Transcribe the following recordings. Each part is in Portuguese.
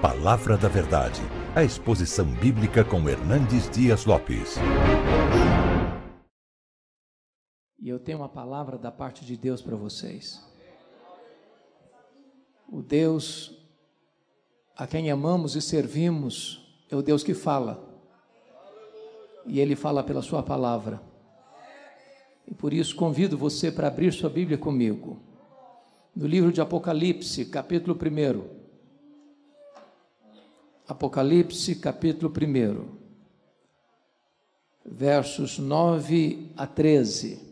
Palavra da Verdade, a exposição bíblica com Hernandes Dias Lopes. E eu tenho uma palavra da parte de Deus para vocês. O Deus a quem amamos e servimos é o Deus que fala. E Ele fala pela sua palavra. E por isso convido você para abrir sua Bíblia comigo. No livro de Apocalipse, capítulo 1. Apocalipse, capítulo 1. Versos 9 a 13.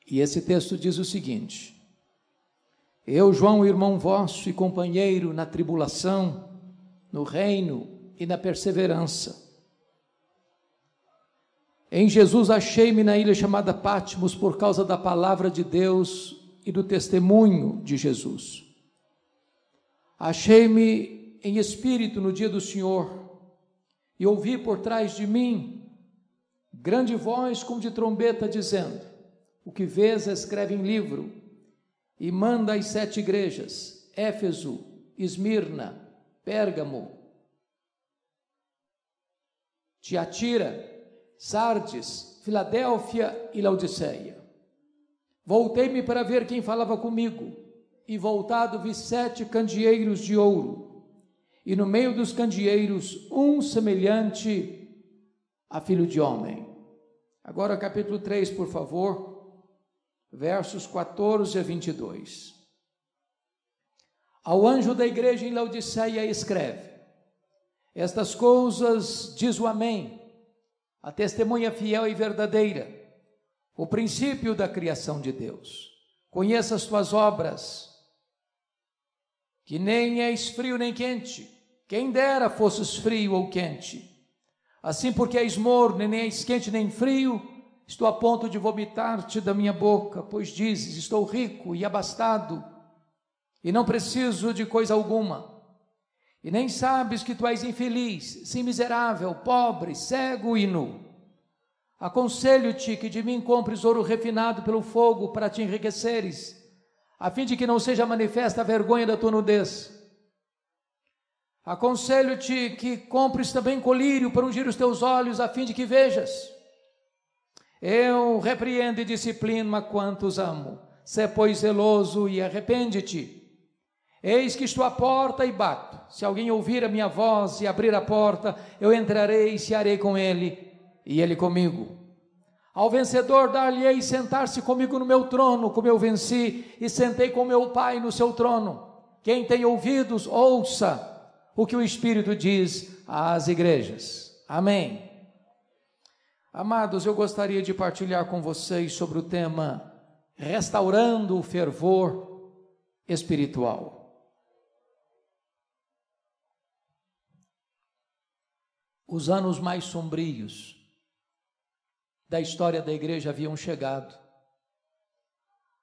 E esse texto diz o seguinte: Eu, João, irmão vosso e companheiro na tribulação, no reino e na perseverança. Em Jesus achei-me na ilha chamada Patmos por causa da palavra de Deus e do testemunho de Jesus. Achei-me em espírito no dia do Senhor e ouvi por trás de mim grande voz como de trombeta dizendo: O que vês escreve em livro e manda às 7 igrejas, Éfeso, Esmirna, Pérgamo, Tiatira, Sardes, Filadélfia e Laodiceia. Voltei-me para ver quem falava comigo, e voltado vi 7 candeeiros de ouro, e no meio dos candeeiros um semelhante a filho de homem. Agora capítulo 3, por favor, versos 14 a 22. Ao anjo da igreja em Laodiceia escreve: Estas coisas diz o Amém, a testemunha fiel e verdadeira, o princípio da criação de Deus. Conheça as tuas obras, que nem és frio nem quente, quem dera fosses frio ou quente. Assim, porque és morno, nem és quente nem frio, estou a ponto de vomitar-te da minha boca, pois dizes: estou rico e abastado, e não preciso de coisa alguma. E nem sabes que tu és infeliz, sim miserável, pobre, cego e nu. Aconselho-te que de mim compres ouro refinado pelo fogo para te enriqueceres, a fim de que não seja manifesta a vergonha da tua nudez. Aconselho-te que compres também colírio para ungir os teus olhos, a fim de que vejas. Eu repreendo e disciplino a quantos amo. Sê, pois, zeloso e arrepende-te. Eis que estou à porta e bato. Se alguém ouvir a minha voz e abrir a porta, eu entrarei e cearei com ele, e ele comigo. Ao vencedor dar-lhe-ei sentar-se comigo no meu trono, como eu venci e sentei com meu Pai no seu trono. Quem tem ouvidos, ouça o que o Espírito diz às igrejas. Amém. Amados, eu gostaria de partilhar com vocês sobre o tema restaurando o fervor espiritual. Os anos mais sombrios da história da igreja haviam chegado.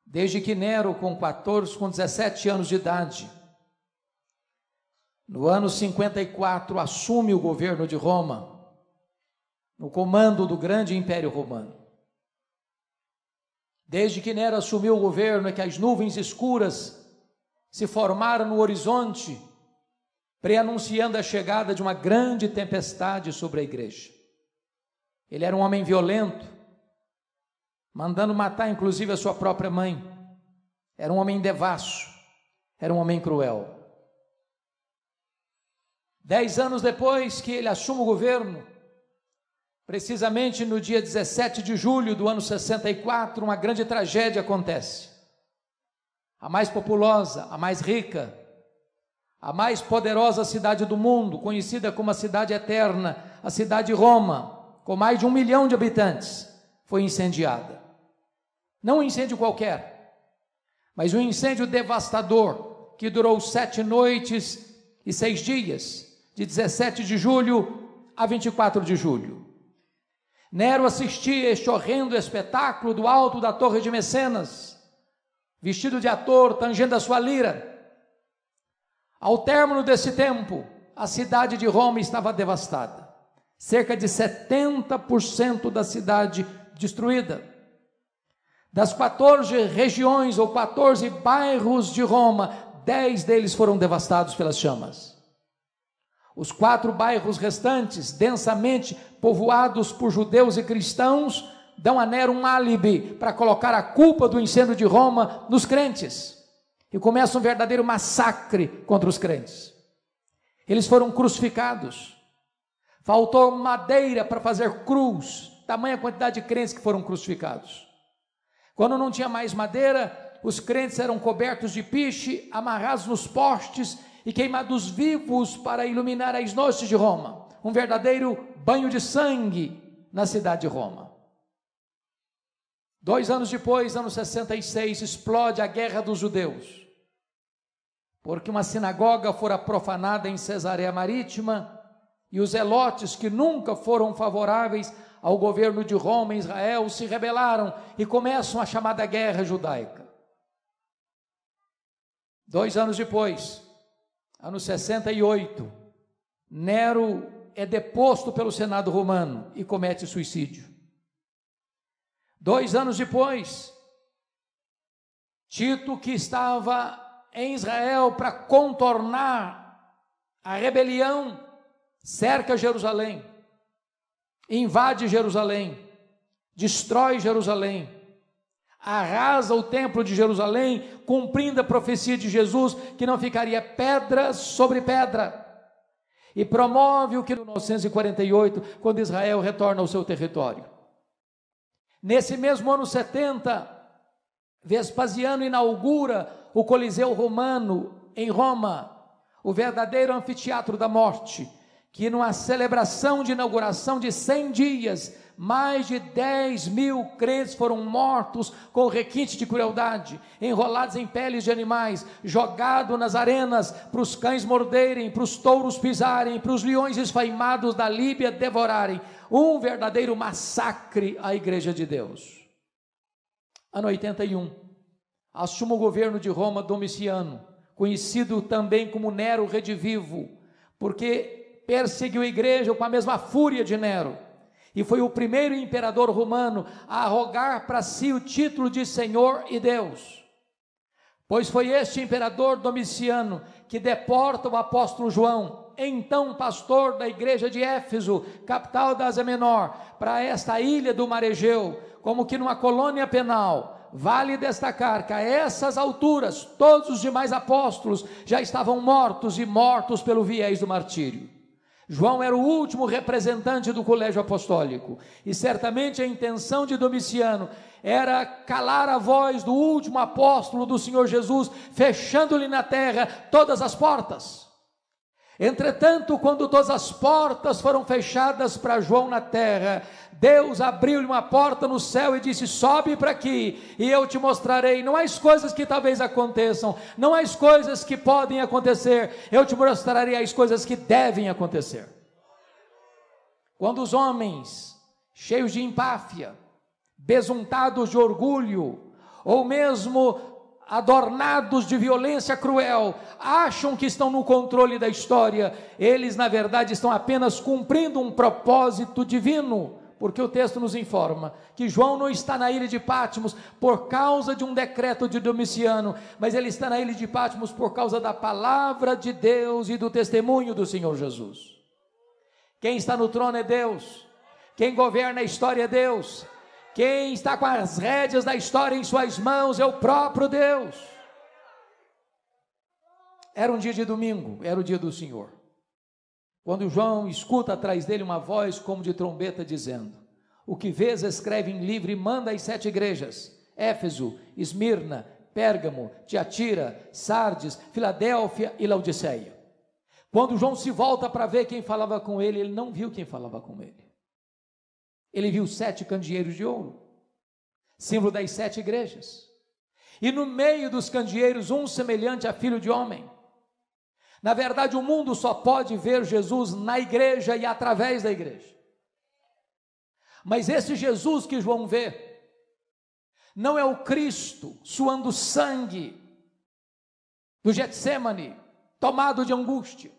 Desde que Nero, com 17 anos de idade, no ano 54, assume o governo de Roma, no comando do grande Império Romano. Desde que Nero assumiu o governo, é que as nuvens escuras se formaram no horizonte, preanunciando a chegada de uma grande tempestade sobre a igreja. Ele era um homem violento, mandando matar inclusive a sua própria mãe. Era um homem devasso, era um homem cruel. 10 anos depois que ele assume o governo, precisamente no dia 17 de julho do ano 64, uma grande tragédia acontece. A mais populosa, a mais rica, a mais poderosa cidade do mundo, conhecida como a cidade eterna, a cidade de Roma, com mais de 1 milhão de habitantes, foi incendiada. Não um incêndio qualquer, mas um incêndio devastador, que durou 7 noites e 6 dias, de 17 de julho a 24 de julho. Nero assistia este horrendo espetáculo do alto da Torre de Mecenas, vestido de ator, tangendo a sua lira. Ao término desse tempo, a cidade de Roma estava devastada. Cerca de 70% da cidade destruída. Das 14 regiões ou 14 bairros de Roma, 10 deles foram devastados pelas chamas. Os 4 bairros restantes, densamente povoados por judeus e cristãos, dão a Nero um álibi para colocar a culpa do incêndio de Roma nos crentes. E começa um verdadeiro massacre contra os crentes. Eles foram crucificados. Faltou madeira para fazer cruz, tamanha quantidade de crentes que foram crucificados. Quando não tinha mais madeira, os crentes eram cobertos de piche, amarrados nos postes e queimados vivos para iluminar as noites de Roma. Um verdadeiro banho de sangue na cidade de Roma. 2 anos depois, ano 66, explode a Guerra dos Judeus, porque uma sinagoga fora profanada em Cesareia Marítima, e os zelotes, que nunca foram favoráveis ao governo de Roma em Israel, se rebelaram e começam a chamada Guerra Judaica. 2 anos depois, ano 68, Nero é deposto pelo Senado romano e comete suicídio. 2 anos depois, Tito, que estava em Israel para contornar a rebelião, cerca Jerusalém, invade Jerusalém, destrói Jerusalém, arrasa o templo de Jerusalém, cumprindo a profecia de Jesus, que não ficaria pedra sobre pedra, e promove o que em 1948, quando Israel retorna ao seu território. Nesse mesmo ano 70, Vespasiano inaugura o Coliseu Romano em Roma, o verdadeiro anfiteatro da morte, que numa celebração de inauguração de 100 dias, mais de 10.000 crentes foram mortos com requinte de crueldade, enrolados em peles de animais, jogados nas arenas para os cães morderem, para os touros pisarem, para os leões esfaimados da Líbia devorarem. Um verdadeiro massacre à Igreja de Deus. Ano 81, assume o governo de Roma Domiciano, conhecido também como Nero Redivivo, porque perseguiu a igreja com a mesma fúria de Nero, e foi o primeiro imperador romano a arrogar para si o título de Senhor e Deus, pois foi este imperador Domiciano que deporta o apóstolo João, então pastor da igreja de Éfeso, capital da Ásia Menor, para esta ilha do Mar Egeu, como que numa colônia penal. Vale destacar que a essas alturas, todos os demais apóstolos já estavam mortos, e mortos pelo viés do martírio. João era o último representante do colégio apostólico, e certamente a intenção de Domiciano era calar a voz do último apóstolo do Senhor Jesus, fechando-lhe na terra todas as portas. Entretanto, quando todas as portas foram fechadas para João na terra, Deus abriu-lhe uma porta no céu e disse: sobe para aqui e eu te mostrarei, não as coisas que talvez aconteçam, não as coisas que podem acontecer, eu te mostrarei as coisas que devem acontecer. Quando os homens, cheios de empáfia, besuntados de orgulho, ou mesmo adornados de violência cruel, acham que estão no controle da história, eles na verdade estão apenas cumprindo um propósito divino, porque o texto nos informa que João não está na ilha de Patmos por causa de um decreto de Domiciano, mas ele está na ilha de Patmos por causa da palavra de Deus e do testemunho do Senhor Jesus. Quem está no trono é Deus, quem governa a história é Deus, quem está com as rédeas da história em suas mãos é o próprio Deus. Era um dia de domingo, era o dia do Senhor, quando João escuta atrás dele uma voz como de trombeta dizendo: o que vês escreve em livro e manda às 7 igrejas, Éfeso, Esmirna, Pérgamo, Tiatira, Sardes, Filadélfia e Laodiceia. Quando João se volta para ver quem falava com ele, ele não viu quem falava com ele. Ele viu 7 candeeiros de ouro, símbolo das 7 igrejas, e no meio dos candeeiros um semelhante a filho de homem. Na verdade, o mundo só pode ver Jesus na igreja e através da igreja, mas esse Jesus que João vê não é o Cristo suando sangue do Getsêmani, tomado de angústia.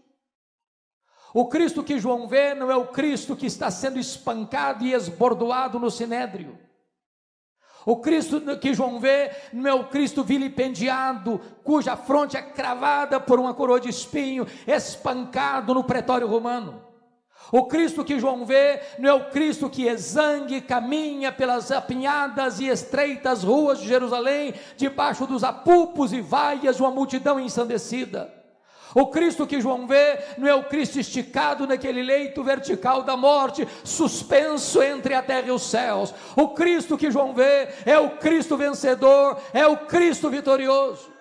O Cristo que João vê não é o Cristo que está sendo espancado e esbordoado no sinédrio. O Cristo que João vê não é o Cristo vilipendiado, cuja fronte é cravada por uma coroa de espinho, espancado no pretório romano. O Cristo que João vê não é o Cristo que exangue, caminha pelas apinhadas e estreitas ruas de Jerusalém, debaixo dos apupos e vaias de uma multidão ensandecida. O Cristo que João vê não é o Cristo esticado naquele leito vertical da morte, suspenso entre a terra e os céus. O Cristo que João vê é o Cristo vencedor, é o Cristo vitorioso.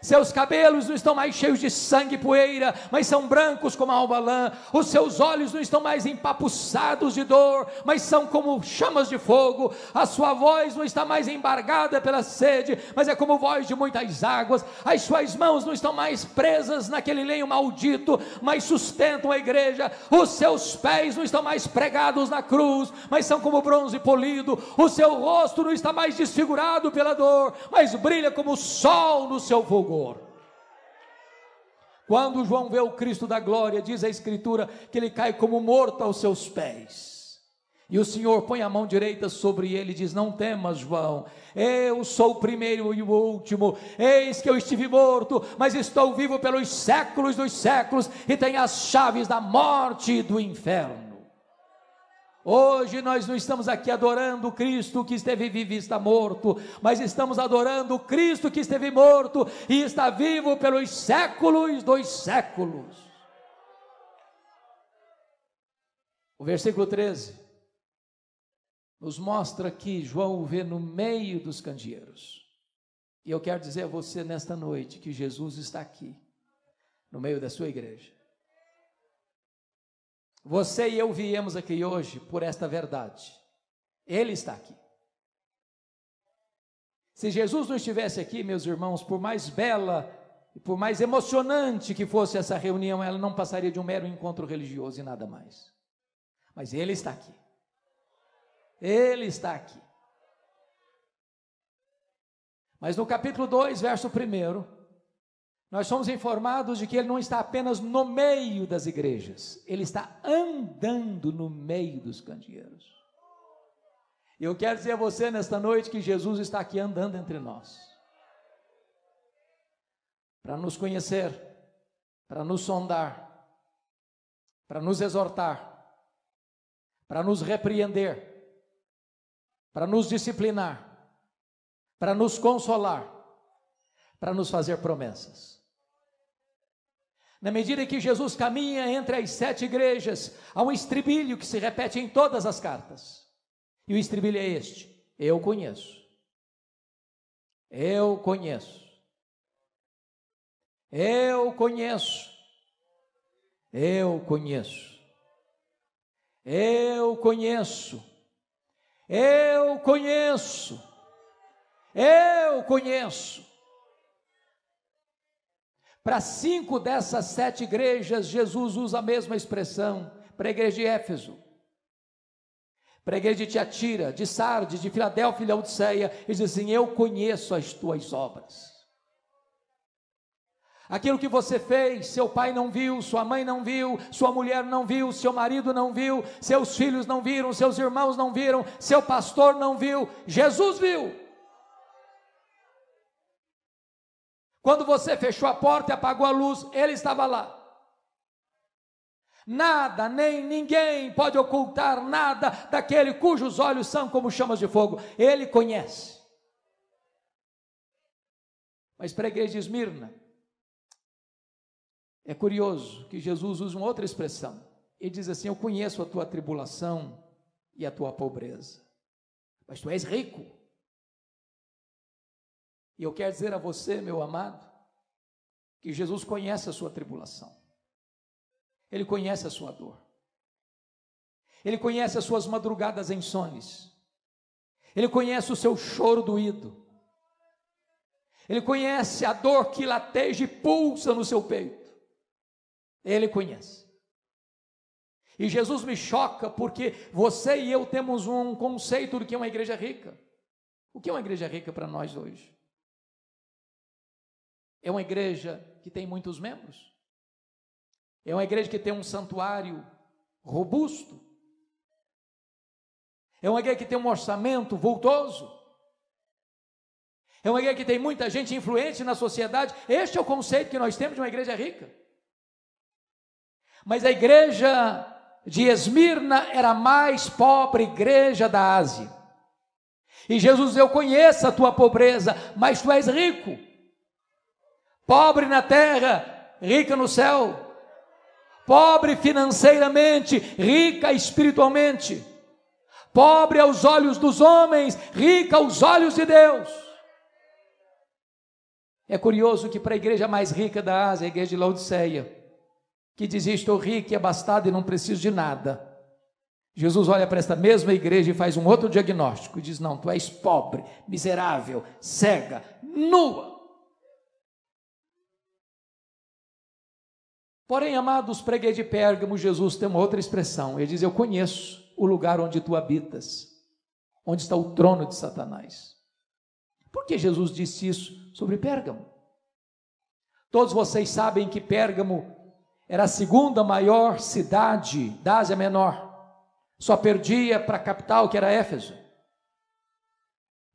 Seus cabelos não estão mais cheios de sangue e poeira, mas são brancos como a alba lã. Os seus olhos não estão mais empapuçados de dor, mas são como chamas de fogo. A sua voz não está mais embargada pela sede, mas é como voz de muitas águas. As suas mãos não estão mais presas naquele lenho maldito, mas sustentam a igreja. Os seus pés não estão mais pregados na cruz, mas são como bronze polido. O seu rosto não está mais desfigurado pela dor, mas brilha como o sol no seu fulgor. Quando João vê o Cristo da glória, diz a Escritura que ele cai como morto aos seus pés, e o Senhor põe a mão direita sobre ele e diz: não temas, João, eu sou o primeiro e o último, eis que eu estive morto, mas estou vivo pelos séculos dos séculos, e tenho as chaves da morte e do inferno. Hoje nós não estamos aqui adorando o Cristo que esteve vivo e está morto, mas estamos adorando o Cristo que esteve morto e está vivo pelos séculos dos séculos. O versículo 13 nos mostra que João o vê no meio dos candeeiros, e eu quero dizer a você nesta noite que Jesus está aqui, no meio da sua igreja. Você e eu viemos aqui hoje por esta verdade. Ele está aqui. Se Jesus não estivesse aqui, meus irmãos, por mais bela e por mais emocionante que fosse essa reunião, ela não passaria de um mero encontro religioso e nada mais. Mas Ele está aqui. Ele está aqui. Mas no capítulo 2, verso 1, nós somos informados de que Ele não está apenas no meio das igrejas, Ele está andando no meio dos candeeiros. E eu quero dizer a você nesta noite que Jesus está aqui andando entre nós, para nos conhecer, para nos sondar, para nos exortar, para nos repreender, para nos disciplinar, para nos consolar, para nos fazer promessas. Na medida que Jesus caminha entre as 7 igrejas, há um estribilho que se repete em todas as cartas, e o estribilho é este: eu conheço, eu conheço, eu conheço, eu conheço, eu conheço, eu conheço, eu conheço. Para 5 dessas 7 igrejas, Jesus usa a mesma expressão. Para a igreja de Éfeso, para a igreja de Tiatira, de Sardes, de Filadélfia e Laodiceia, ele diz assim: eu conheço as tuas obras. Aquilo que você fez, seu pai não viu, sua mãe não viu, sua mulher não viu, seu marido não viu, seus filhos não viram, seus irmãos não viram, seu pastor não viu, Jesus viu. Quando você fechou a porta e apagou a luz, Ele estava lá. Nada, nem ninguém pode ocultar nada daquele cujos olhos são como chamas de fogo. Ele conhece. Mas para a igreja de Esmirna, é curioso que Jesus usa uma outra expressão. Ele diz assim: eu conheço a tua tribulação e a tua pobreza, mas tu és rico. E eu quero dizer a você, meu amado, que Jesus conhece a sua tribulação, Ele conhece a sua dor, Ele conhece as suas madrugadas insones, Ele conhece o seu choro doído, Ele conhece a dor que lateja e pulsa no seu peito, Ele conhece. E Jesus me choca porque você e eu temos um conceito do que é uma igreja rica. O que é uma igreja rica para nós hoje? É uma igreja que tem muitos membros? É uma igreja que tem um santuário robusto? É uma igreja que tem um orçamento vultoso? É uma igreja que tem muita gente influente na sociedade. Este é o conceito que nós temos de uma igreja rica. Mas a igreja de Esmirna era a mais pobre igreja da Ásia. E Jesus diz: eu conheço a tua pobreza, mas tu és rico. Pobre na terra, rica no céu. Pobre financeiramente, rica espiritualmente. Pobre aos olhos dos homens, rica aos olhos de Deus. É curioso que para a igreja mais rica da Ásia, a igreja de Laodiceia, que dizia: estou rico e abastado e não preciso de nada, Jesus olha para esta mesma igreja e faz um outro diagnóstico e diz: não, tu és pobre, miserável, cega, nua. Porém, amados, preguei de Pérgamo, Jesus tem uma outra expressão. Ele diz: eu conheço o lugar onde tu habitas, onde está o trono de Satanás. Por que Jesus disse isso sobre Pérgamo? Todos vocês sabem que Pérgamo era a segunda maior cidade da Ásia Menor. Só perdia para a capital, que era Éfeso.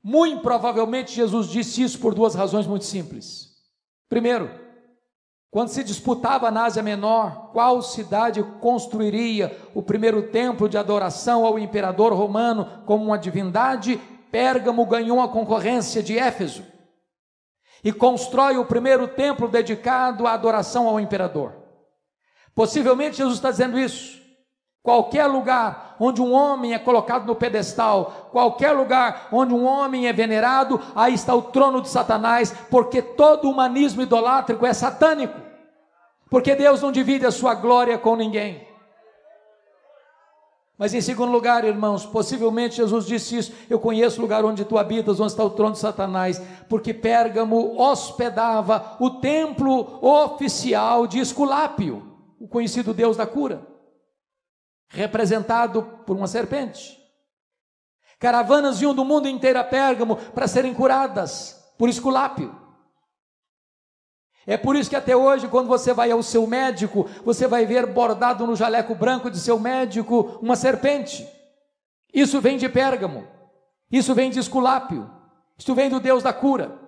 Muito provavelmente Jesus disse isso por duas razões muito simples. Primeiro, quando se disputava na Ásia Menor qual cidade construiria o primeiro templo de adoração ao imperador romano como uma divindade, Pérgamo ganhou a concorrência de Éfeso e constrói o primeiro templo dedicado à adoração ao imperador. Possivelmente Jesus está dizendo isso. Qualquer lugar onde um homem é colocado no pedestal, qualquer lugar onde um homem é venerado, aí está o trono de Satanás, porque todo humanismo idolátrico é satânico, porque Deus não divide a sua glória com ninguém. Mas em segundo lugar, irmãos, possivelmente Jesus disse isso: eu conheço o lugar onde tu habitas, onde está o trono de Satanás, porque Pérgamo hospedava o templo oficial de Esculápio, o conhecido deus da cura, representado por uma serpente. Caravanas vinham do mundo inteiro a Pérgamo para serem curadas por Esculápio. É por isso que até hoje, quando você vai ao seu médico, você vai ver bordado no jaleco branco de seu médico uma serpente. Isso vem de Pérgamo, isso vem de Esculápio, isso vem do Deus da cura.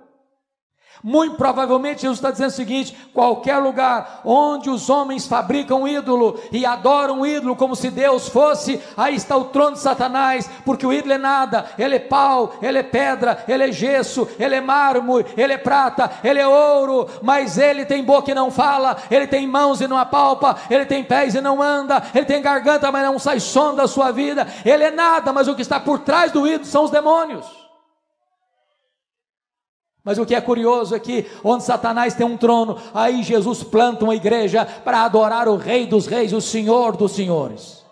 Muito provavelmente Jesus está dizendo o seguinte: qualquer lugar onde os homens fabricam um ídolo e adoram um ídolo como se Deus fosse, aí está o trono de Satanás, porque o ídolo é nada, ele é pau, ele é pedra, ele é gesso, ele é mármore, ele é prata, ele é ouro, mas ele tem boca e não fala, ele tem mãos e não apalpa, ele tem pés e não anda, ele tem garganta mas não sai som da sua vida, ele é nada, mas o que está por trás do ídolo são os demônios. Mas o que é curioso é que onde Satanás tem um trono, aí Jesus planta uma igreja para adorar o Rei dos Reis, o Senhor dos Senhores.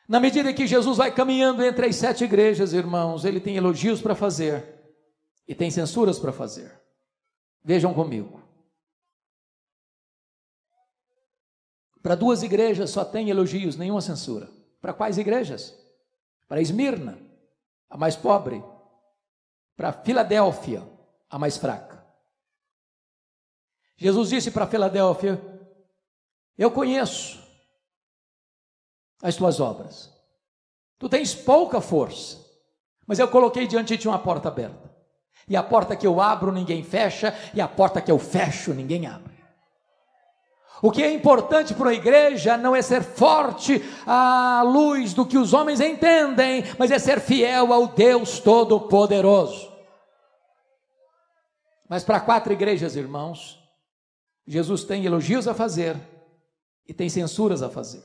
Na medida que Jesus vai caminhando entre as 7 igrejas, irmãos, ele tem elogios para fazer e tem censuras para fazer. Vejam comigo. Para 2 igrejas só tem elogios, nenhuma censura. Para quais igrejas? Para Esmirna, a mais pobre. Para Filadélfia, a mais fraca. Jesus disse para Filadélfia: eu conheço as tuas obras, tu tens pouca força, mas eu coloquei diante de ti uma porta aberta, e a porta que eu abro ninguém fecha, e a porta que eu fecho ninguém abre. O que é importante para a igreja não é ser forte à luz do que os homens entendem, mas é ser fiel ao Deus Todo-Poderoso. Mas para 4 igrejas, irmãos, Jesus tem elogios a fazer e tem censuras a fazer.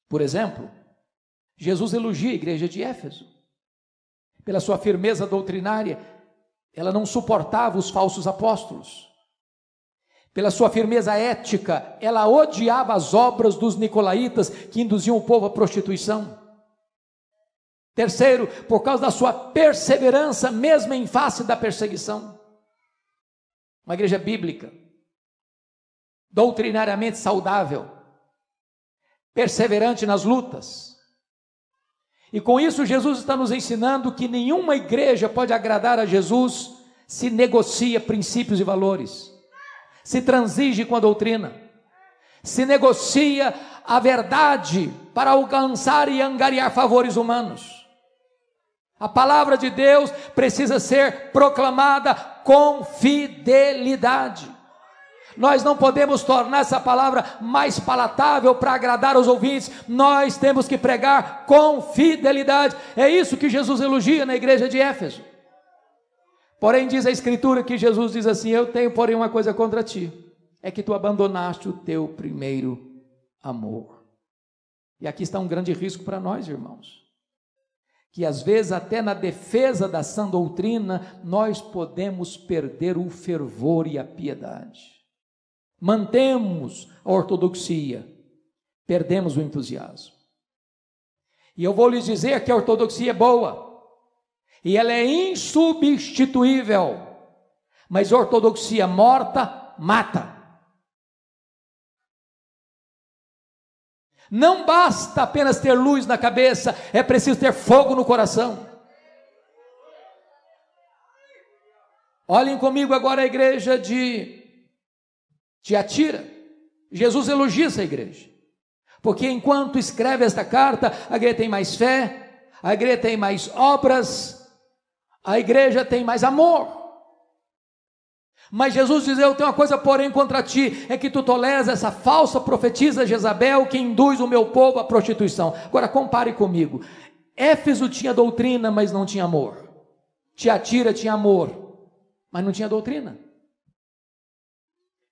Por exemplo, Jesus elogia a igreja de Éfeso pela sua firmeza doutrinária. Ela não suportava os falsos apóstolos. Pela sua firmeza ética, ela odiava as obras dos nicolaítas que induziam o povo à prostituição. Terceiro, por causa da sua perseverança, mesmo em face da perseguição. Uma igreja bíblica, doutrinariamente saudável, perseverante nas lutas. E com isso Jesus está nos ensinando que nenhuma igreja pode agradar a Jesus se negocia princípios e valores, se transige com a doutrina, se negocia a verdade para alcançar e angariar favores humanos. A palavra de Deus precisa ser proclamada com fidelidade. Nós não podemos tornar essa palavra mais palatável para agradar aos ouvintes. Nós temos que pregar com fidelidade. É isso que Jesus elogia na igreja de Éfeso. Porém, diz a Escritura que Jesus diz assim: eu tenho, porém, uma coisa contra ti, é que tu abandonaste o teu primeiro amor. E aqui está um grande risco para nós, irmãos, que às vezes até na defesa da sã doutrina, nós podemos perder o fervor e a piedade. Mantemos a ortodoxia, perdemos o entusiasmo. E eu vou lhes dizer que a ortodoxia é boa, e ela é insubstituível, mas a ortodoxia morta mata. Não basta apenas ter luz na cabeça, é preciso ter fogo no coração. Olhem comigo agora a igreja de Tiatira. Jesus elogia essa igreja, porque enquanto escreve esta carta, a igreja tem mais fé, a igreja tem mais obras, a igreja tem mais amor. Mas Jesus diz: eu tenho uma coisa porém contra ti, é que tu toleras essa falsa profetisa Jezabel, que induz o meu povo à prostituição. Agora compare comigo. Éfeso tinha doutrina, mas não tinha amor. Tiatira tinha amor, mas não tinha doutrina.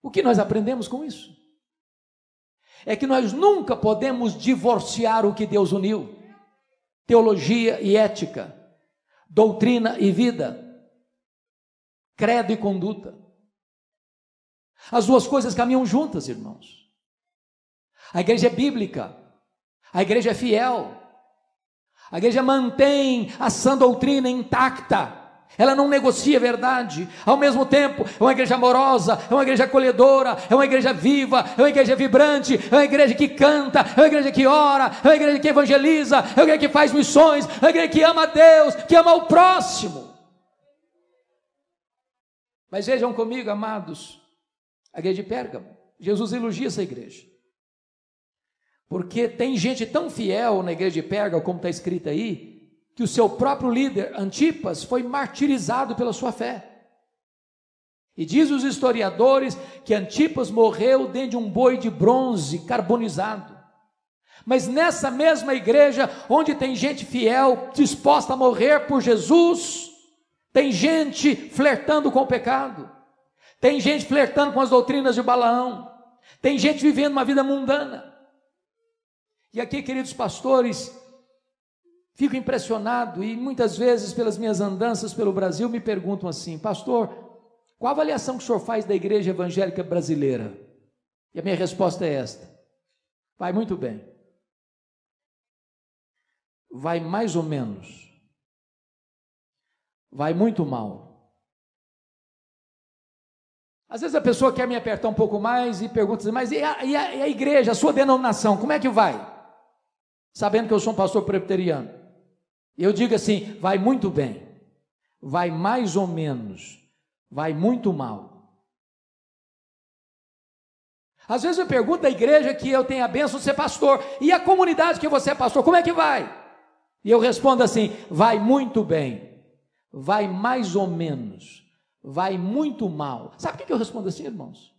O que nós aprendemos com isso? É que nós nunca podemos divorciar o que Deus uniu: teologia e ética, doutrina e vida, credo e conduta. As duas coisas caminham juntas, irmãos. A igreja é bíblica, a igreja é fiel, a igreja mantém a sã doutrina intacta, ela não negocia a verdade. Ao mesmo tempo, é uma igreja amorosa, é uma igreja acolhedora, é uma igreja viva, é uma igreja vibrante, é uma igreja que canta, é uma igreja que ora, é uma igreja que evangeliza, é uma igreja que faz missões, é uma igreja que ama a Deus, que ama o próximo. Mas vejam comigo, amados, a igreja de Pérgamo, Jesus elogia essa igreja, porque tem gente tão fiel na igreja de Pérgamo, como está escrito aí, que o seu próprio líder, Antipas, foi martirizado pela sua fé. E diz os historiadores que Antipas morreu dentro de um boi de bronze carbonizado. Mas nessa mesma igreja, onde tem gente fiel, disposta a morrer por Jesus, tem gente flertando com o pecado, tem gente flertando com as doutrinas de Balaão, tem gente vivendo uma vida mundana. E aqui, queridos pastores, fico impressionado, e muitas vezes pelas minhas andanças pelo Brasil me perguntam assim: pastor, qual a avaliação que o senhor faz da igreja evangélica brasileira? E a minha resposta é esta: vai muito bem, vai mais ou menos, vai muito mal. Às vezes a pessoa quer me apertar um pouco mais e pergunta assim: mas e a igreja, a sua denominação, como é que vai? Sabendo que eu sou um pastor presbiteriano. Eu digo assim: vai muito bem, vai mais ou menos, vai muito mal. Às vezes eu pergunto à igreja que eu tenho a bênção de ser pastor: e a comunidade que você é pastor, como é que vai? E eu respondo assim: vai muito bem, vai mais ou menos, vai muito mal. Sabe por que eu respondo assim, irmãos?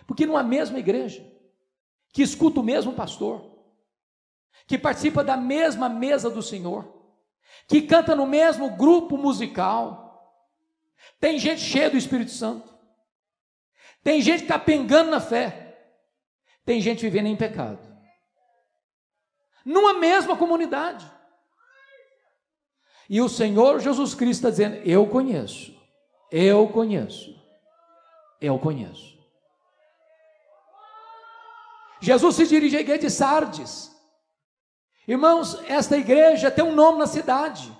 Porque numa mesma igreja, que escuta o mesmo pastor, que participa da mesma mesa do Senhor, que canta no mesmo grupo musical, tem gente cheia do Espírito Santo, tem gente capengando na fé, tem gente vivendo em pecado, numa mesma comunidade. E o Senhor Jesus Cristo está dizendo: eu conheço. Jesus se dirige à igreja de Sardes. Irmãos, esta igreja tem um nome na cidade.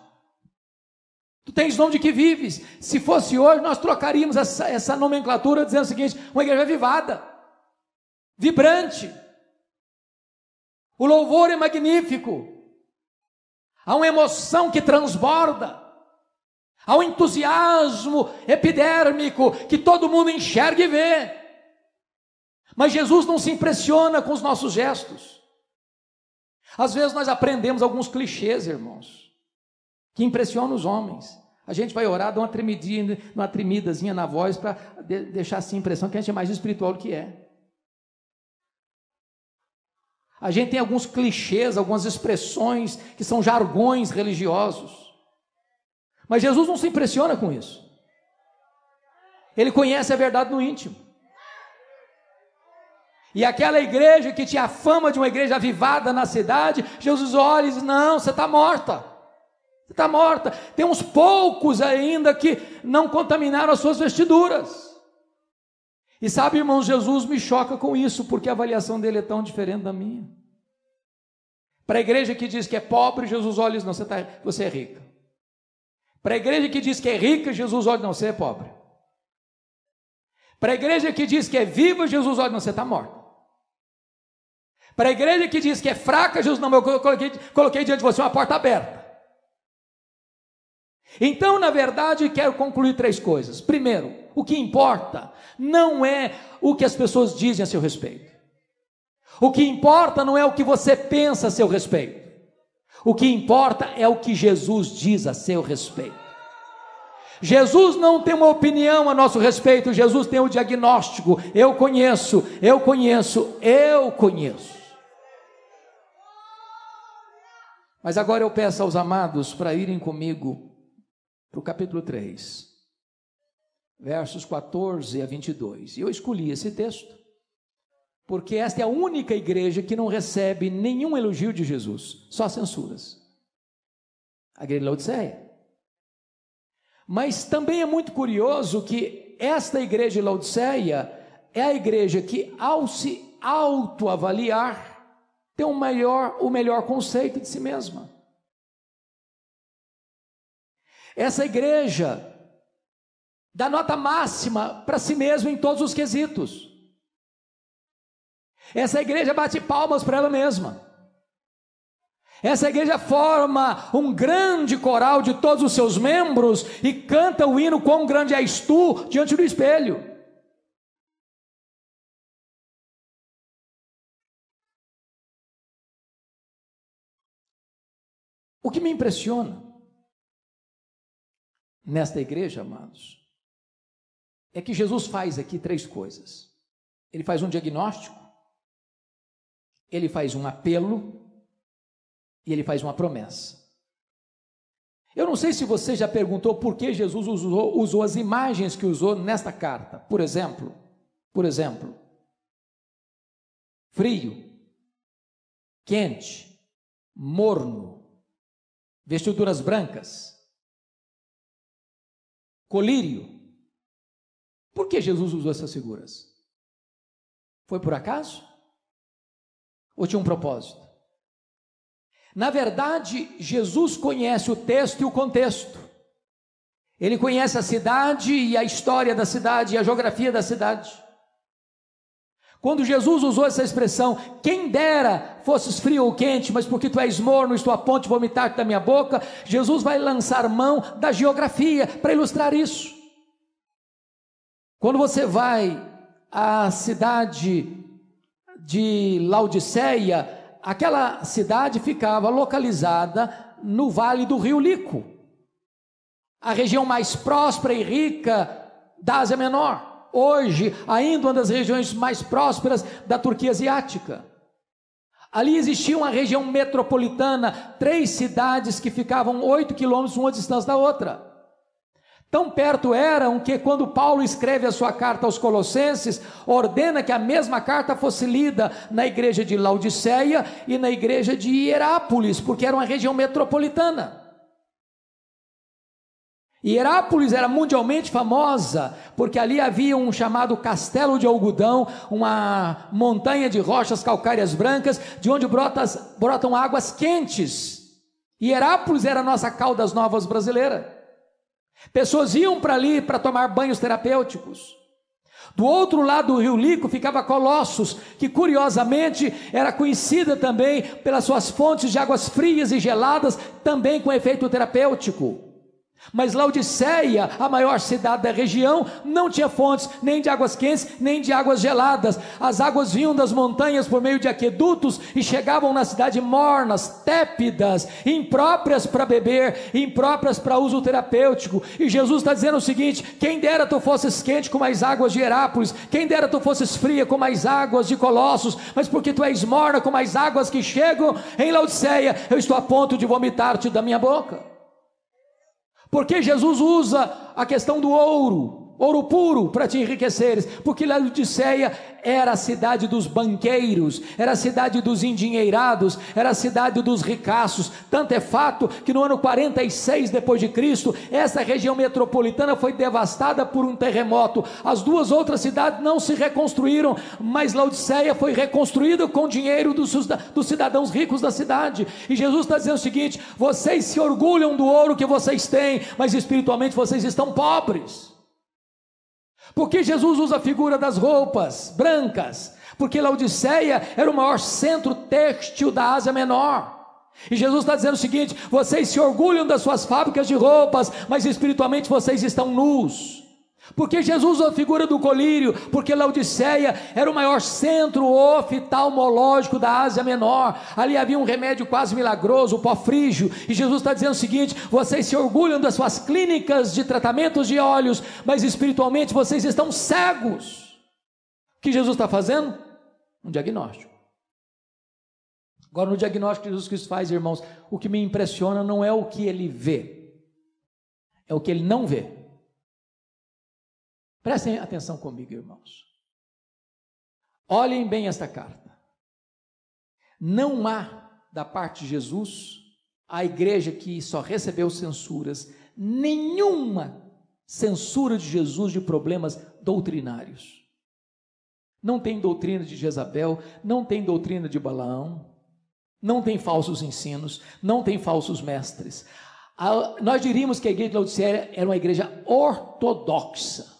Tu tens nome de que vives. Se fosse hoje, nós trocaríamos essa nomenclatura dizendo o seguinte: uma igreja avivada, vibrante. O louvor é magnífico. Há uma emoção que transborda. Há um entusiasmo epidérmico que todo mundo enxerga e vê. Mas Jesus não se impressiona com os nossos gestos. Às vezes nós aprendemos alguns clichês, irmãos, que impressiona os homens. A gente vai orar, dá uma tremidazinha na voz para deixar assim a impressão que a gente é mais espiritual do que é. A gente tem alguns clichês, algumas expressões que são jargões religiosos. Mas Jesus não se impressiona com isso. Ele conhece a verdade no íntimo. E aquela igreja que tinha a fama de uma igreja avivada na cidade, Jesus olha e diz: não, você está morta. Você está morta. Tem uns poucos ainda que não contaminaram as suas vestiduras. E sabe, irmãos, Jesus me choca com isso, porque a avaliação dele é tão diferente da minha. Para a igreja que diz que é pobre, Jesus olha e diz: não, você é rica. Para a igreja que diz que é rica, Jesus olha: não, você é pobre. Para a igreja que diz que é viva, Jesus olha: não, você está morta. Para a igreja que diz que é fraca, Jesus: não, eu coloquei diante de você uma porta aberta. Então, na verdade, quero concluir 3 coisas. Primeiro, o que importa não é o que as pessoas dizem a seu respeito. O que importa não é o que você pensa a seu respeito. O que importa é o que Jesus diz a seu respeito. Jesus não tem uma opinião a nosso respeito, Jesus tem o diagnóstico: eu conheço. Mas agora eu peço aos amados para irem comigo para o capítulo 3, versos 14 a 22. E eu escolhi esse texto porque esta é a única igreja que não recebe nenhum elogio de Jesus, só censuras. A igreja de Laodiceia. Mas também é muito curioso que esta igreja de Laodiceia é a igreja que, ao se autoavaliar, tem o melhor conceito de si mesma. Essa igreja dá nota máxima para si mesma em todos os quesitos. Essa igreja bate palmas para ela mesma. Essa igreja forma um grande coral de todos os seus membros e canta o hino "Quão grande és tu" diante do espelho. O que me impressiona nesta igreja, amados, é que Jesus faz aqui 3 coisas. Ele faz um diagnóstico, ele faz um apelo e ele faz uma promessa. Eu não sei se você já perguntou por que Jesus usou as imagens que usou nesta carta. Por exemplo, frio, quente, morno, vestiduras brancas, colírio. Por que Jesus usou essas figuras? Foi por acaso? Ou tinha um propósito? Na verdade, Jesus conhece o texto e o contexto. Ele conhece a cidade e a história da cidade e a geografia da cidade. Quando Jesus usou essa expressão: quem dera fosses frio ou quente, mas porque tu és morno, estou a ponto de vomitar-te da minha boca, Jesus vai lançar mão da geografia para ilustrar isso. Quando você vai à cidade de Laodiceia, aquela cidade ficava localizada no vale do rio Lico, a região mais próspera e rica da Ásia Menor, hoje ainda uma das regiões mais prósperas da Turquia asiática. Ali existia uma região metropolitana, 3 cidades que ficavam 8 quilômetros uma distância da outra. Tão perto eram que, quando Paulo escreve a sua carta aos Colossenses, ordena que a mesma carta fosse lida na igreja de Laodiceia e na igreja de Hierápolis, porque era uma região metropolitana. Hierápolis era mundialmente famosa, porque ali havia um chamado Castelo de Algodão, uma montanha de rochas calcárias brancas, de onde brotam águas quentes. Hierápolis era a nossa Caldas Novas brasileira. Pessoas iam para ali para tomar banhos terapêuticos. Do outro lado do rio Lico ficava Colossos, que curiosamente era conhecida também pelas suas fontes de águas frias e geladas, também com efeito terapêutico. Mas Laodiceia, a maior cidade da região, não tinha fontes nem de águas quentes, nem de águas geladas. As águas vinham das montanhas por meio de aquedutos e chegavam na cidade mornas, tépidas, impróprias para beber, impróprias para uso terapêutico. E Jesus está dizendo o seguinte: quem dera tu fosses quente como as águas de Herápolis, quem dera tu fosses fria como as águas de Colossos, mas porque tu és morna como as águas que chegam em Laodiceia, eu estou a ponto de vomitar-te da minha boca. Porque Jesus usa a questão do ouro puro para te enriqueceres, porque Laodiceia era a cidade dos banqueiros, era a cidade dos endinheirados, era a cidade dos ricaços. Tanto é fato que no ano 46 depois de Cristo, essa região metropolitana foi devastada por um terremoto. As duas outras cidades não se reconstruíram, mas Laodiceia foi reconstruída com o dinheiro dos cidadãos ricos da cidade. E Jesus está dizendo o seguinte: vocês se orgulham do ouro que vocês têm, mas espiritualmente vocês estão pobres. Porque Jesus usa a figura das roupas brancas? Porque Laodiceia era o maior centro têxtil da Ásia Menor. E Jesus está dizendo o seguinte: vocês se orgulham das suas fábricas de roupas, mas espiritualmente vocês estão nus. Porque Jesus usa a figura do colírio? Porque Laodiceia era o maior centro oftalmológico da Ásia Menor. Ali havia um remédio quase milagroso, o pó frígio. E Jesus está dizendo o seguinte: vocês se orgulham das suas clínicas de tratamentos de olhos, mas espiritualmente vocês estão cegos. O que Jesus está fazendo? Um diagnóstico. Agora, no diagnóstico que Jesus Cristo faz, irmãos, o que me impressiona não é o que ele vê, é o que ele não vê. Prestem atenção comigo, irmãos. Olhem bem esta carta. Não há, da parte de Jesus, a igreja que só recebeu censuras, nenhuma censura de Jesus de problemas doutrinários. Não tem doutrina de Jezabel, não tem doutrina de Balaão, não tem falsos ensinos, não tem falsos mestres. Nós diríamos que a igreja de Laodiceia era uma igreja ortodoxa,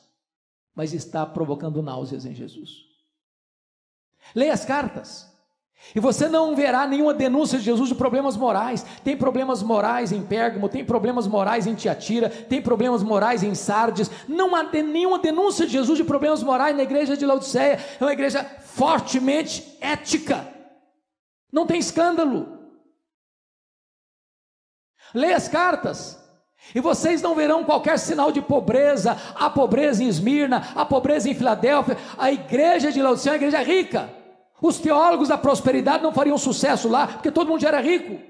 mas está provocando náuseas em Jesus. Leia as cartas, e você não verá nenhuma denúncia de Jesus de problemas morais. Tem problemas morais em Pérgamo, tem problemas morais em Tiatira, tem problemas morais em Sardes. Não há nenhuma denúncia de Jesus de problemas morais na igreja de Laodiceia. É uma igreja fortemente ética, não tem escândalo. Leia as cartas, e vocês não verão qualquer sinal de pobreza. Há pobreza em Esmirna, há pobreza em Filadélfia. A igreja de Laodiceia é uma igreja rica. Os teólogos da prosperidade não fariam sucesso lá, porque todo mundo já era rico.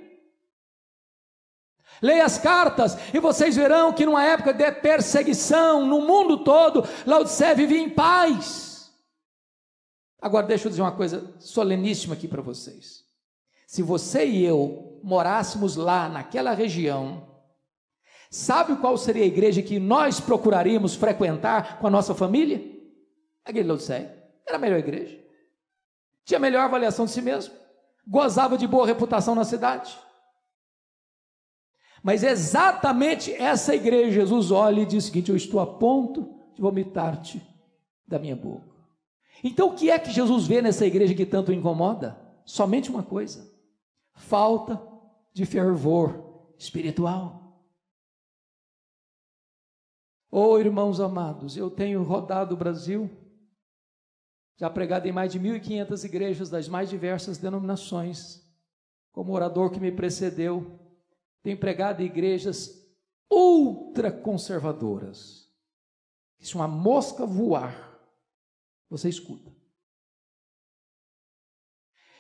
Leia as cartas, e vocês verão que numa época de perseguição no mundo todo, Laodiceia vivia em paz. Agora deixa eu dizer uma coisa soleníssima aqui para vocês. Se você e eu morássemos lá naquela região, sabe qual seria a igreja que nós procuraríamos frequentar com a nossa família? A igreja de Laodiceia. Era a melhor igreja, tinha a melhor avaliação de si mesmo, gozava de boa reputação na cidade. Mas exatamente essa igreja, Jesus olha e diz o seguinte: eu estou a ponto de vomitar-te da minha boca. Então o que é que Jesus vê nessa igreja que tanto o incomoda? Somente uma coisa: falta de fervor espiritual. Oh, irmãos amados, eu tenho rodado o Brasil, já pregado em mais de 1.500 igrejas das mais diversas denominações. Como orador que me precedeu, tenho pregado em igrejas ultraconservadoras. Se uma mosca voar, você escuta.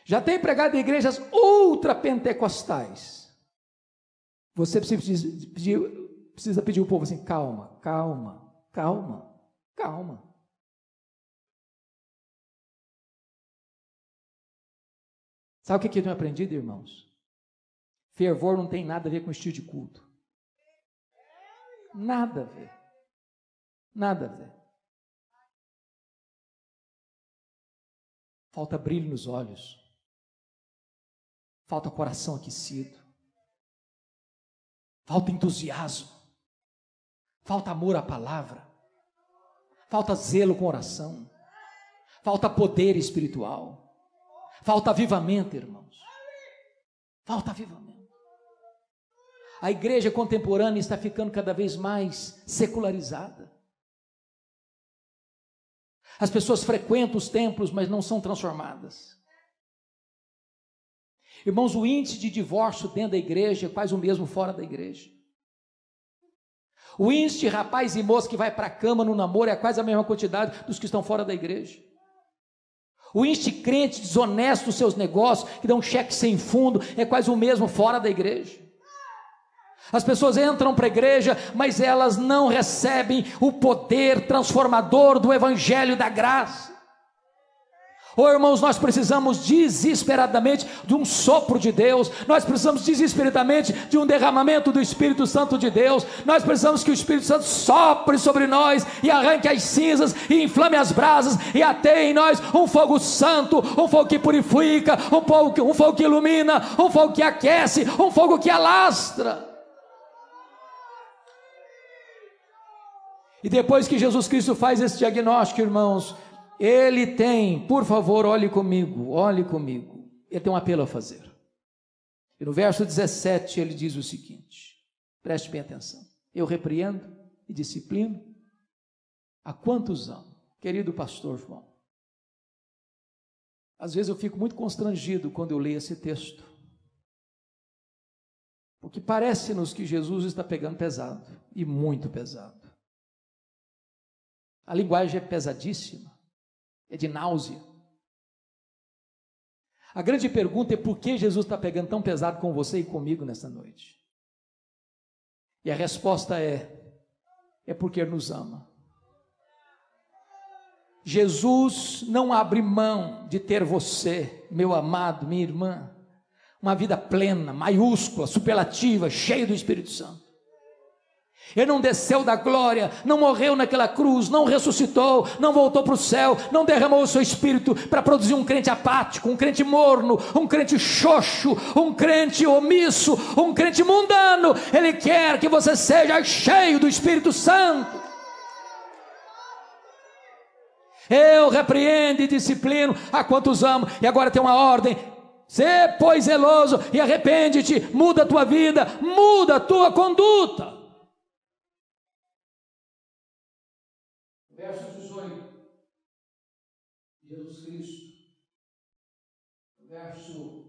Já tenho pregado em igrejas ultrapentecostais. Você precisa pedir ao povo assim: calma, calma, calma, calma. Sabe o que eu tenho aprendido, irmãos? Fervor não tem nada a ver com estilo de culto. Nada a ver. Nada a ver. Falta brilho nos olhos. Falta coração aquecido. Falta entusiasmo. Falta amor à palavra. Falta zelo com oração. Falta poder espiritual. Falta avivamento, irmãos. Falta avivamento. A igreja contemporânea está ficando cada vez mais secularizada. As pessoas frequentam os templos, mas não são transformadas. Irmãos, o índice de divórcio dentro da igreja é quase o mesmo fora da igreja. O índice de rapaz e moça que vai para a cama no namoro é quase a mesma quantidade dos que estão fora da igreja. O índice de crente desonesto nos seus negócios, que dá um cheque sem fundo, é quase o mesmo fora da igreja. As pessoas entram para a igreja, mas elas não recebem o poder transformador do evangelho da graça. Oh, irmãos, nós precisamos desesperadamente de um sopro de Deus, nós precisamos desesperadamente de um derramamento do Espírito Santo de Deus, nós precisamos que o Espírito Santo sopre sobre nós e arranque as cinzas e inflame as brasas e ateie em nós um fogo santo, um fogo que purifica, um fogo que ilumina, um fogo que aquece, um fogo que alastra. E depois que Jesus Cristo faz esse diagnóstico, irmãos, Ele tem, por favor, olhe comigo, Ele tem um apelo a fazer. E no verso 17 ele diz o seguinte, preste bem atenção: eu repreendo e disciplino a quantos amo. Querido pastor João, às vezes eu fico muito constrangido quando eu leio esse texto, porque parece-nos que Jesus está pegando pesado, e muito pesado. A linguagem é pesadíssima, é de náusea. A grande pergunta é por que Jesus está pegando tão pesado com você e comigo nessa noite? E a resposta é porque Ele nos ama. Jesus não abre mão de ter você, meu amado, minha irmã, uma vida plena, maiúscula, superlativa, cheia do Espírito Santo. Ele não desceu da glória, não morreu naquela cruz, não ressuscitou, não voltou para o céu, não derramou o seu Espírito para produzir um crente apático, um crente morno, um crente xoxo, um crente omisso, um crente mundano. Ele quer que você seja cheio do Espírito Santo. Eu repreendo e disciplino a quantos amo. E agora tem uma ordem: sê, pois, zeloso e arrepende-te, muda a tua vida, muda a tua conduta. Verso 18, Jesus Cristo, verso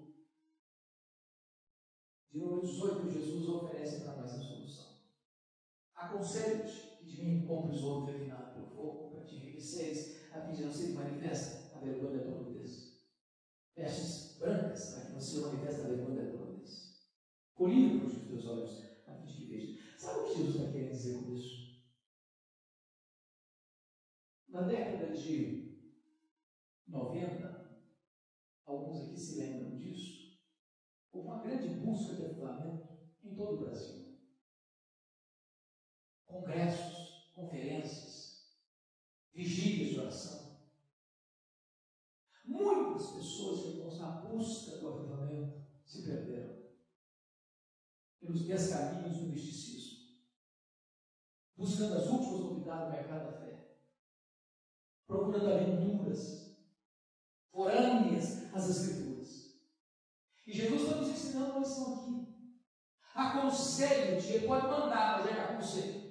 de número 18, Jesus oferece para nós a solução. Aconselho-te que de mim compres ouro refinado pelo fogo, para te enriqueceres, a fim de não ser manifesta a vergonha da tua nudez. Vestes brancas, para que não se manifesta a vergonha da tua nudez. Colírio para os teus olhos, a fim de que vejas. Sabe o que Jesus está querendo dizer com isso? Na década de 90, alguns aqui se lembram disso, houve uma grande busca de avivamento em todo o Brasil. Congressos, conferências, vigílias de oração. Muitas pessoas, irmãos, na busca do avivamento, se perderam pelos descaminhos do misticismo, buscando as últimas novidades do mercado da fé, procurando aventuras forâneas às Escrituras. E Jesus está nos ensinando uma lição aqui. Aconselho-te, Ele pode mandar, mas Ele aconselha.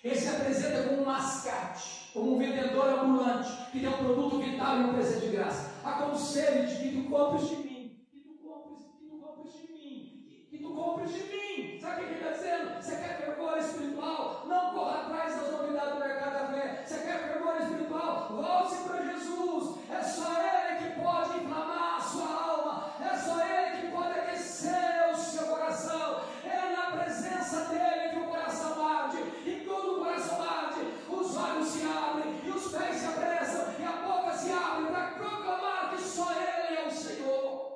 Ele se apresenta como um mascate, como um vendedor ambulante, que tem um produto vital e um presente de graça. Aconselho-te que tu compres de mim, que tu compres de mim, que tu compres de mim. Sabe o que Ele está dizendo? Você quer fervor espiritual? Não corra atrás das novidades do mercado da fé. Você quer fervor espiritual? Volte-se para Jesus. É só Ele que pode inflamar a sua alma. É só Ele que pode aquecer o seu coração. É na presença dEle que o coração arde. E quando o coração arde, os olhos se abrem e os pés se apressam e a boca se abre para proclamar que só Ele é o Senhor.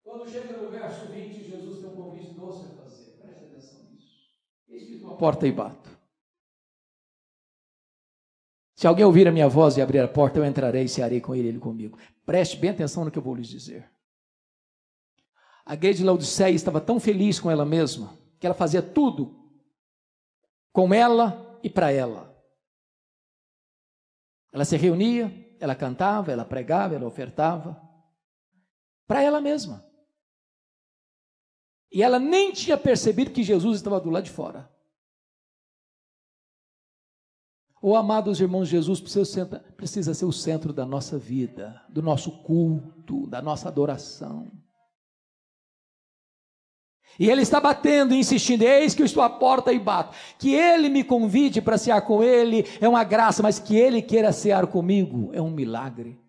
Quando chega no verso 20, Jesus tem um convite doce a fazer. Preste atenção nisso. Eis que estou à porta e bato. Se alguém ouvir a minha voz e abrir a porta, eu entrarei e cearei com ele comigo. Preste bem atenção no que eu vou lhes dizer. A igreja de Laodiceia estava tão feliz com ela mesma, que ela fazia tudo com ela e para ela. Ela se reunia, ela cantava, ela pregava, ela ofertava. para ela mesma. E ela nem tinha percebido que Jesus estava do lado de fora. Oh, amados irmãos, Jesus precisa ser o centro da nossa vida, do nosso culto, da nossa adoração. E Ele está batendo e insistindo: eis que eu estou à porta e bato. Que Ele me convide para cear com Ele é uma graça, mas que Ele queira cear comigo é um milagre.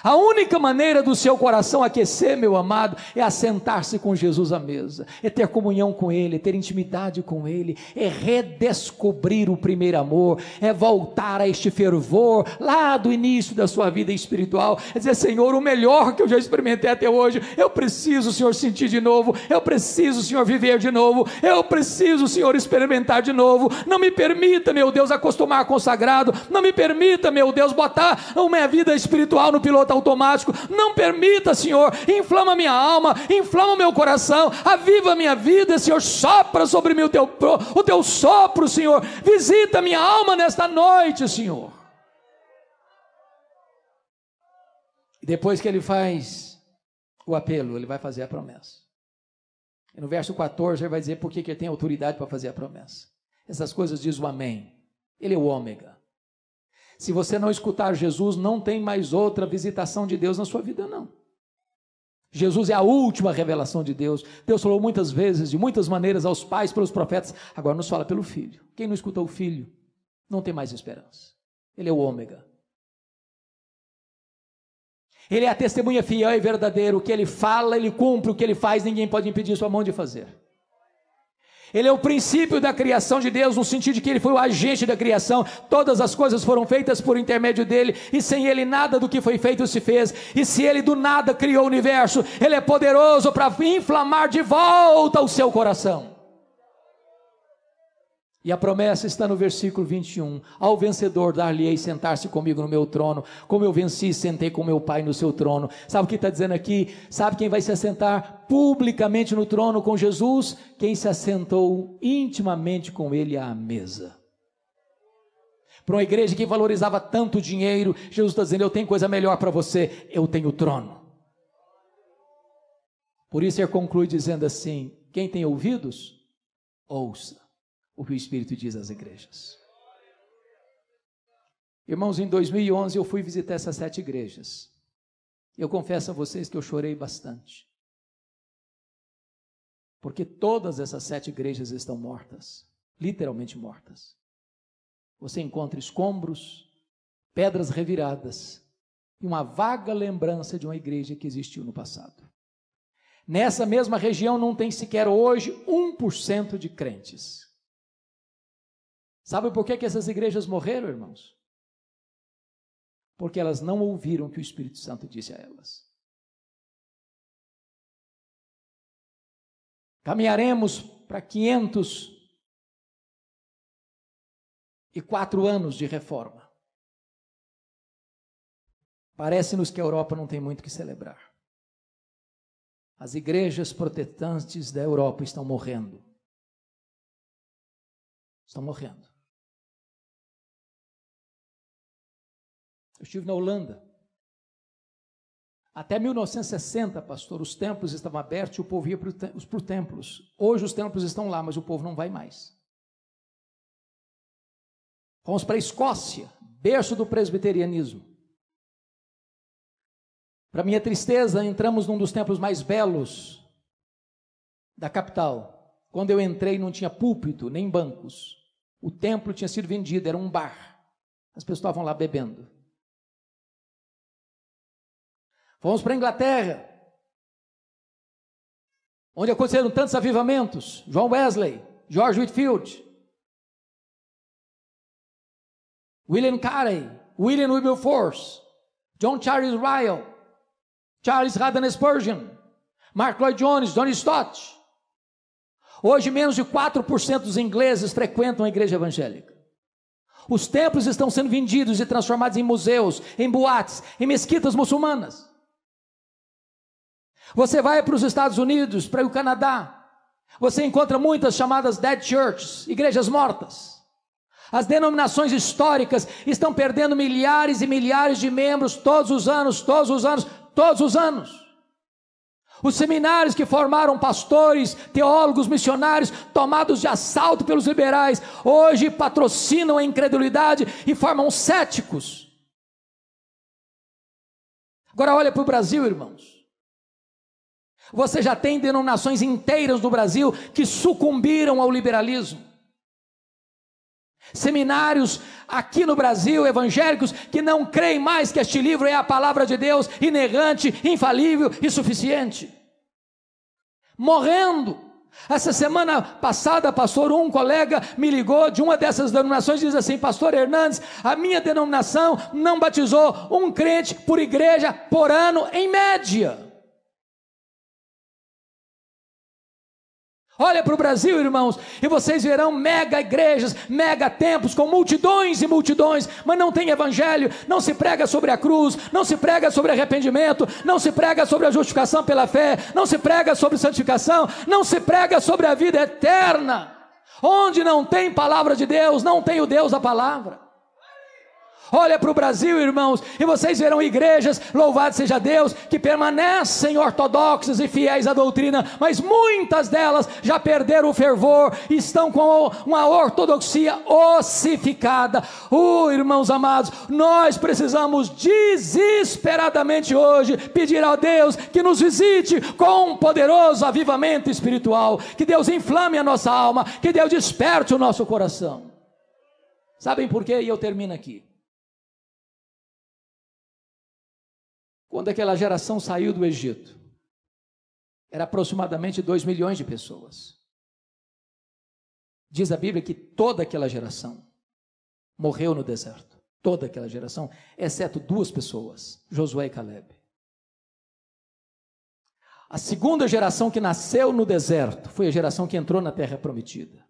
A única maneira do seu coração aquecer, meu amado, é assentar-se com Jesus à mesa, é ter comunhão com Ele, é ter intimidade com Ele, é redescobrir o primeiro amor, é voltar a este fervor lá do início da sua vida espiritual, é dizer: Senhor, o melhor que eu já experimentei até hoje, eu preciso, Senhor, sentir de novo, eu preciso, Senhor, viver de novo, eu preciso, Senhor, experimentar de novo. Não me permita, meu Deus, acostumar com o sagrado, não me permita, meu Deus, botar a minha vida espiritual no piloto automático, não permita, Senhor, inflama minha alma, inflama meu coração, aviva minha vida, Senhor, sopra sobre mim o teu sopro, Senhor, visita minha alma nesta noite, Senhor. E depois que Ele faz o apelo, Ele vai fazer a promessa. E no verso 14 Ele vai dizer por que Ele tem autoridade para fazer a promessa. Essas coisas diz o amém. Ele é o ômega. Se você não escutar Jesus, não tem mais outra visitação de Deus na sua vida, não. Jesus é a última revelação de Deus. Deus falou muitas vezes, de muitas maneiras, aos pais, pelos profetas. Agora nos fala pelo Filho. Quem não escuta o Filho, não tem mais esperança. Ele é o ômega. Ele é a testemunha fiel e verdadeira. O que Ele fala, Ele cumpre. O que Ele faz, ninguém pode impedir sua mão de fazer. Ele é o princípio da criação de Deus, no sentido de que Ele foi o agente da criação. Todas as coisas foram feitas por intermédio dEle, e sem Ele nada do que foi feito se fez. E se Ele do nada criou o universo, Ele é poderoso para inflamar de volta o seu coração. E a promessa está no versículo 21, ao vencedor dar-lhe-ei sentar-se comigo no meu trono, como eu venci, sentei com meu Pai no seu trono. Sabe o que está dizendo aqui? Sabe quem vai se assentar publicamente no trono com Jesus? Quem se assentou intimamente com Ele à mesa. Para uma igreja que valorizava tanto dinheiro, Jesus está dizendo: eu tenho coisa melhor para você, eu tenho o trono. Por isso Ele conclui dizendo assim: quem tem ouvidos, ouça o que o Espírito diz às igrejas. Irmãos, em 2011 eu fui visitar essas 7 igrejas. Eu confesso a vocês que eu chorei bastante. Porque todas essas 7 igrejas estão mortas. Literalmente mortas. Você encontra escombros, pedras reviradas e uma vaga lembrança de uma igreja que existiu no passado. Nessa mesma região não tem sequer hoje 1% de crentes. Sabe por que essas igrejas morreram, irmãos? Porque elas não ouviram o que o Espírito Santo disse a elas. Caminharemos para 504 anos de reforma. Parece-nos que a Europa não tem muito o que celebrar. As igrejas protestantes da Europa estão morrendo. Estão morrendo. Eu estive na Holanda. Até 1960, pastor, os templos estavam abertos e o povo ia para os templos. Hoje os templos estão lá, mas o povo não vai mais. Vamos para a Escócia, berço do presbiterianismo. Para minha tristeza, entramos num dos templos mais belos da capital. Quando eu entrei, não tinha púlpito, nem bancos. O templo tinha sido vendido, era um bar. As pessoas estavam lá bebendo. Vamos para a Inglaterra, onde aconteceram tantos avivamentos. John Wesley, George Whitefield, William Carey, William Wilberforce, John Charles Ryle, Charles Haddon Spurgeon, Mark Lloyd Jones, John Stott. Hoje menos de 4% dos ingleses frequentam a igreja evangélica. Os templos estão sendo vendidos e transformados em museus, em boates, em mesquitas muçulmanas. Você vai para os Estados Unidos, para o Canadá, você encontra muitas chamadas dead churches, igrejas mortas. As denominações históricas estão perdendo milhares e milhares de membros todos os anos, todos os anos. Os seminários que formaram pastores, teólogos, missionários, tomados de assalto pelos liberais, hoje patrocinam a incredulidade e formam céticos. Agora olha para o Brasil, irmãos. Você já tem denominações inteiras no Brasil que sucumbiram ao liberalismo. Seminários aqui no Brasil, evangélicos, que não creem mais que este livro é a palavra de Deus, inerrante, infalível e suficiente. Morrendo. Essa semana passada, pastor, um colega me ligou de uma dessas denominações e diz assim: pastor Hernandes, a minha denominação não batizou um crente por igreja por ano, em média. Olha para o Brasil, irmãos, e vocês verão mega igrejas, mega templos, com multidões e multidões, mas não tem evangelho, não se prega sobre a cruz, não se prega sobre arrependimento, não se prega sobre a justificação pela fé, não se prega sobre santificação, não se prega sobre a vida eterna. Onde não tem palavra de Deus, não tem o Deus da palavra. Olha para o Brasil, irmãos, e vocês verão igrejas, louvado seja Deus, que permanecem ortodoxas e fiéis à doutrina, mas muitas delas já perderam o fervor, estão com uma ortodoxia ossificada. Irmãos amados, nós precisamos desesperadamente hoje pedir a Deus que nos visite com um poderoso avivamento espiritual, que Deus inflame a nossa alma, que Deus desperte o nosso coração. Sabem por quê? E eu termino aqui. Quando aquela geração saiu do Egito, era aproximadamente 2 milhões de pessoas. Diz a Bíblia que toda aquela geração morreu no deserto. Toda aquela geração, exceto 2 pessoas, Josué e Caleb. A segunda geração que nasceu no deserto foi a geração que entrou na terra prometida.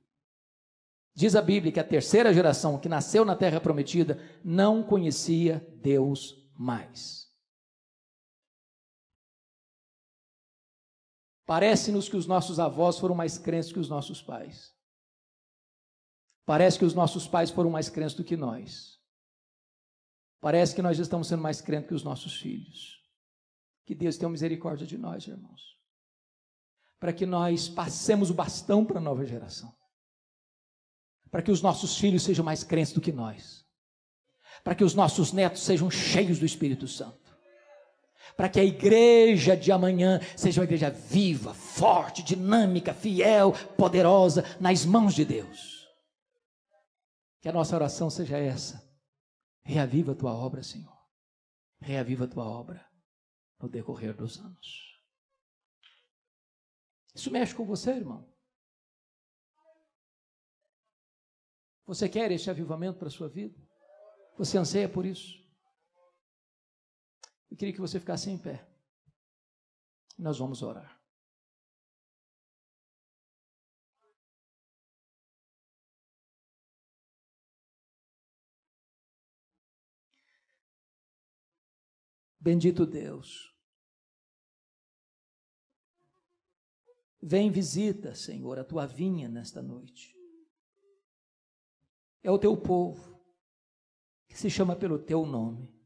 Diz a Bíblia que a terceira geração que nasceu na terra prometida não conhecia Deus mais. Parece-nos que os nossos avós foram mais crentes que os nossos pais. Parece que os nossos pais foram mais crentes do que nós. Parece que nós estamos sendo mais crentes que os nossos filhos. Que Deus tenha misericórdia de nós, irmãos. Para que nós passemos o bastão para a nova geração. Para que os nossos filhos sejam mais crentes do que nós. Para que os nossos netos sejam cheios do Espírito Santo. Para que a igreja de amanhã seja uma igreja viva, forte, dinâmica, fiel, poderosa, nas mãos de Deus. Que a nossa oração seja essa: reaviva a tua obra, Senhor. Reaviva a tua obra no decorrer dos anos. Isso mexe com você, irmão? Você quer esse avivamento para a sua vida? Você anseia por isso? Eu queria que você ficasse em pé. Nós vamos orar. Bendito Deus. Vem, visita, Senhor, a tua vinha nesta noite. É o teu povo que se chama pelo teu nome.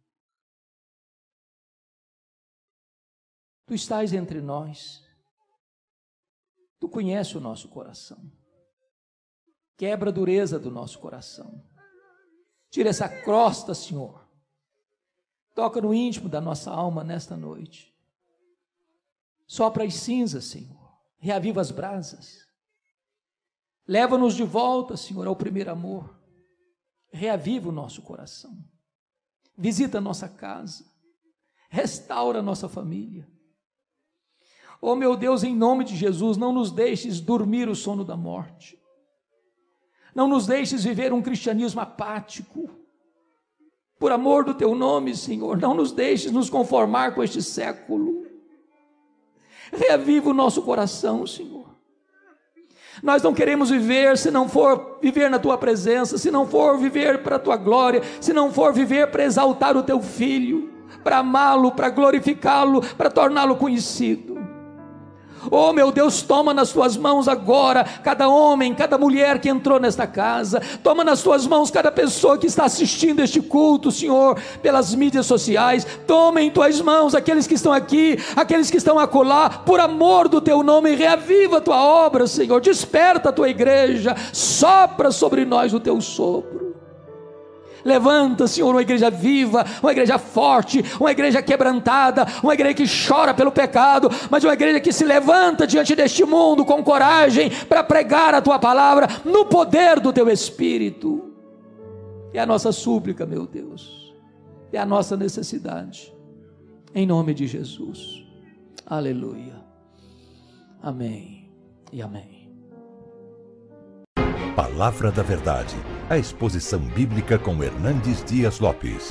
Tu estás entre nós, tu conheces o nosso coração, quebra a dureza do nosso coração, tira essa crosta, Senhor, toca no íntimo da nossa alma nesta noite, sopra as cinzas, Senhor, reaviva as brasas, leva-nos de volta, Senhor, ao primeiro amor, reaviva o nosso coração, visita a nossa casa, restaura a nossa família. Oh meu Deus, em nome de Jesus, não nos deixes dormir o sono da morte. Não nos deixes viver um cristianismo apático. Por amor do teu nome, Senhor, não nos deixes nos conformar com este século. Reaviva o nosso coração, Senhor. Nós não queremos viver se não for viver na tua presença, se não for viver para a tua glória, se não for viver para exaltar o teu Filho, para amá-lo, para glorificá-lo, para torná-lo conhecido. Oh meu Deus, toma nas tuas mãos agora cada homem, cada mulher que entrou nesta casa. Toma nas tuas mãos cada pessoa que está assistindo este culto, Senhor, pelas mídias sociais. Toma em tuas mãos aqueles que estão aqui, aqueles que estão acolá, por amor do teu nome. Reaviva a tua obra, Senhor. Desperta a tua igreja, sopra sobre nós o teu sopro. Levanta, Senhor, uma igreja viva, uma igreja forte, uma igreja quebrantada, uma igreja que chora pelo pecado, mas uma igreja que se levanta diante deste mundo com coragem para pregar a tua palavra no poder do teu Espírito. É a nossa súplica, meu Deus, é a nossa necessidade, em nome de Jesus. Aleluia, amém e amém. Palavra da Verdade, a exposição bíblica com Hernandes Dias Lopes.